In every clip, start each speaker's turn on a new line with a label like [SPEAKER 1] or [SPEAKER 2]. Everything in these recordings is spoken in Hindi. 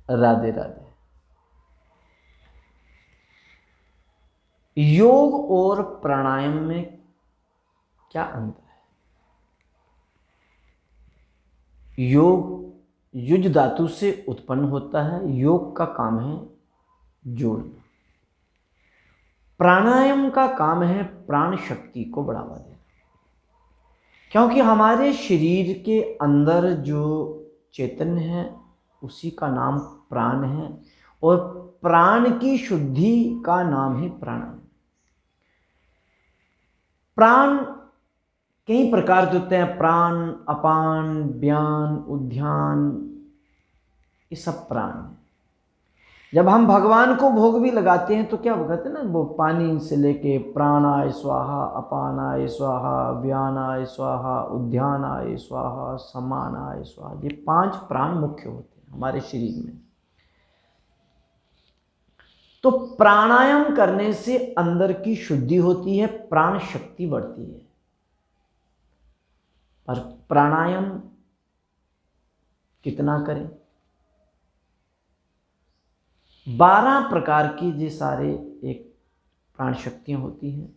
[SPEAKER 1] राधे राधे। योग और प्राणायाम में क्या अंतर है? योग युज धातु से उत्पन्न होता है। योग का काम है जोड़ना। प्राणायाम का काम है प्राण शक्ति को बढ़ावा देना, क्योंकि हमारे शरीर के अंदर जो चैतन्य है उसी का नाम प्राण है, और प्राण की शुद्धि का नाम ही प्राणायाम। प्राण कई प्रकार के होते हैं, प्राण, अपान, व्यान, उद्यान, ये सब प्राण है। जब हम भगवान को भोग भी लगाते हैं तो क्या कहते हैं ना, वो पानी से लेके प्राणाय स्वाहा, अपानाय स्वाहा, व्यानाय स्वाहा, उद्यानाय स्वाहा, समानाय स्वाहा, ये 5 प्राण मुख्य होते हैं हमारे शरीर में। तो प्राणायाम करने से अंदर की शुद्धि होती है, प्राण शक्ति बढ़ती है। पर प्राणायाम कितना करें? 12 प्रकार की ये सारे एक प्राण शक्तियां होती हैं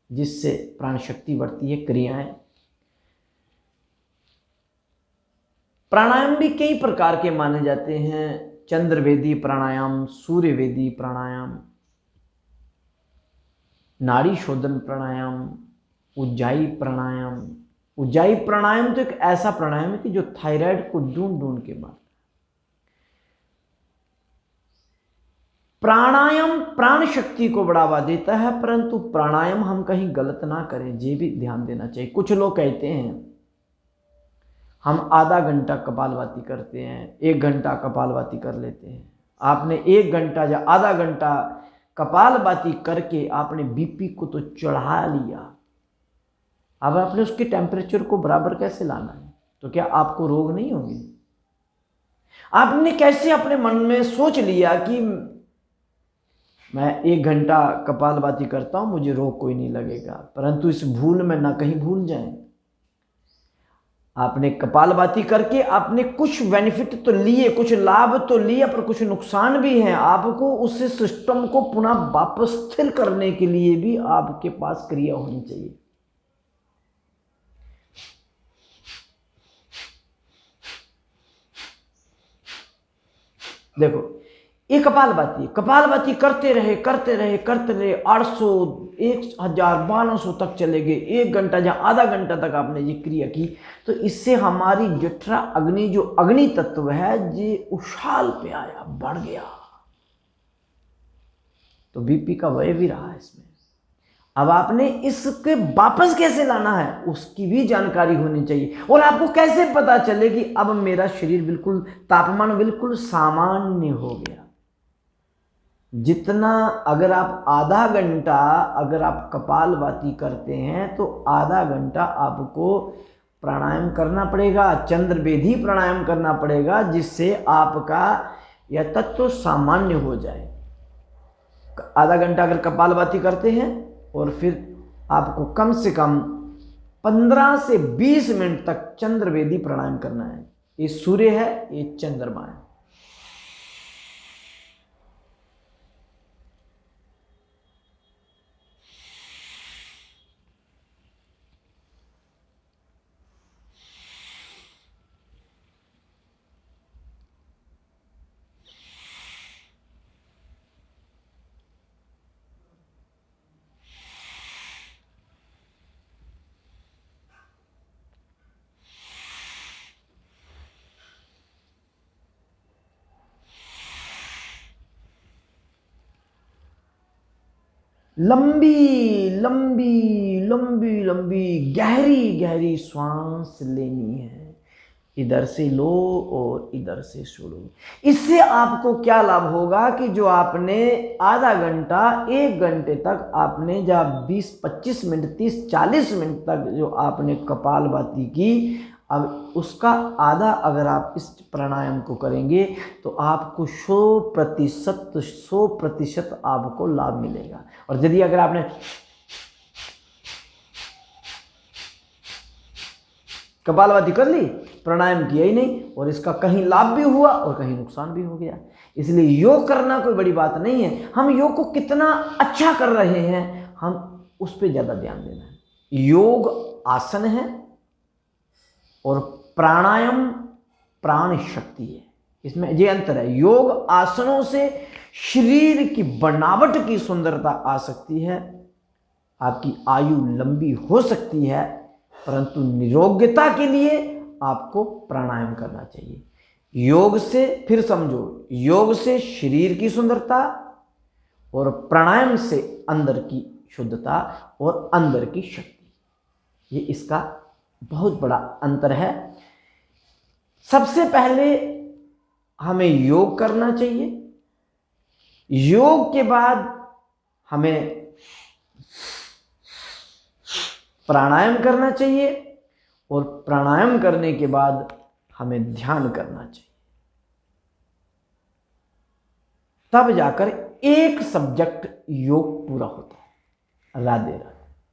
[SPEAKER 1] जिससे प्राण शक्ति बढ़ती है, क्रियाएं। प्राणायाम भी कई प्रकार के माने जाते हैं। चंद्रवेदी प्राणायाम, सूर्यवेदी प्राणायाम, नाड़ी शोधन प्राणायाम, उज्जाई प्राणायाम। उज्जाई प्राणायाम तो एक ऐसा प्राणायाम है कि जो थायराइड को ढूंढ ढूंढ के मारता है। प्राणायाम प्राण शक्ति को बढ़ावा देता है, परंतु प्राणायाम हम कहीं गलत ना करें, ये भी ध्यान देना चाहिए। कुछ लोग कहते हैं हम आधा घंटा कपालभाति करते हैं, 1 घंटा कपालभाति कर लेते हैं। आपने 1 घंटा या आधा घंटा कपालभाति करके आपने बीपी को तो चढ़ा लिया, अब आपने उसके टेम्परेचर को बराबर कैसे लाना है? तो क्या आपको रोग नहीं होंगे? आपने कैसे अपने मन में सोच लिया कि मैं 1 घंटा कपालभाति करता हूं, मुझे रोग कोई नहीं लगेगा, परंतु इस भूल में ना कहीं भूल जाएं। आपने कपालभाति करके आपने कुछ बेनिफिट तो लिए, कुछ लाभ तो लिए, पर कुछ नुकसान भी हैं। आपको उस सिस्टम को पुनः वापस स्थिर करने के लिए भी आपके पास क्रिया होनी चाहिए। देखो, ये कपालभाति करते रहे 800, 1000, 1200 तक चले गए। 1 घंटा या आधा घंटा तक आपने ये क्रिया की, तो इससे हमारी जठरा अग्नि, जो अग्नि तत्व है, ये उछाल पे आया, बढ़ गया, तो बीपी का वय भी रहा इसमें। अब आपने इसके वापस कैसे लाना है उसकी भी जानकारी होनी चाहिए। और आपको कैसे पता चले कि अब मेरा शरीर बिल्कुल, तापमान बिल्कुल सामान्य हो गया? जितना, अगर आप आधा घंटा अगर आप कपालभाति करते हैं तो आधा घंटा आपको प्राणायाम करना पड़ेगा, चंद्रवेदी प्राणायाम करना पड़ेगा, जिससे आपका यह तत्व सामान्य हो जाए। आधा घंटा अगर कपालभाति करते हैं और फिर आपको कम से कम 15 से 20 मिनट तक चंद्रवेदी प्राणायाम करना है। ये सूर्य है, ये चंद्रमा है। लंबी लंबी लंबी लंबी गहरी गहरी श्वास लेनी है। इधर से लो और इधर से छोड़ो। इससे आपको क्या लाभ होगा कि जो आपने आधा घंटा 1 घंटे तक आपने जब 20-25 मिनट 30-40 मिनट तक जो आपने कपालभाति की, अब उसका आधा अगर आप इस प्राणायाम को करेंगे तो आपको 100% आपको लाभ मिलेगा। और यदि अगर आपने कपालभाति कर ली प्राणायाम किया ही नहीं और इसका कहीं लाभ भी हुआ और कहीं नुकसान भी हो गया। इसलिए योग करना कोई बड़ी बात नहीं है, हम योग को कितना अच्छा कर रहे हैं हम उस पर ज़्यादा ध्यान देना है। योग आसन है और प्राणायाम प्राण शक्ति है, इसमें ये अंतर है। योग आसनों से शरीर की बनावट की सुंदरता आ सकती है, आपकी आयु लंबी हो सकती है, परंतु निरोग्यता के लिए आपको प्राणायाम करना चाहिए। योग से, फिर समझो, योग से शरीर की सुंदरता और प्राणायाम से अंदर की शुद्धता और अंदर की शक्ति, ये इसका बहुत बड़ा अंतर है। सबसे पहले हमें योग करना चाहिए, योग के बाद हमें प्राणायाम करना चाहिए और प्राणायाम करने के बाद हमें ध्यान करना चाहिए। तब जाकर एक सब्जेक्ट योग पूरा होता है। राधे राधे।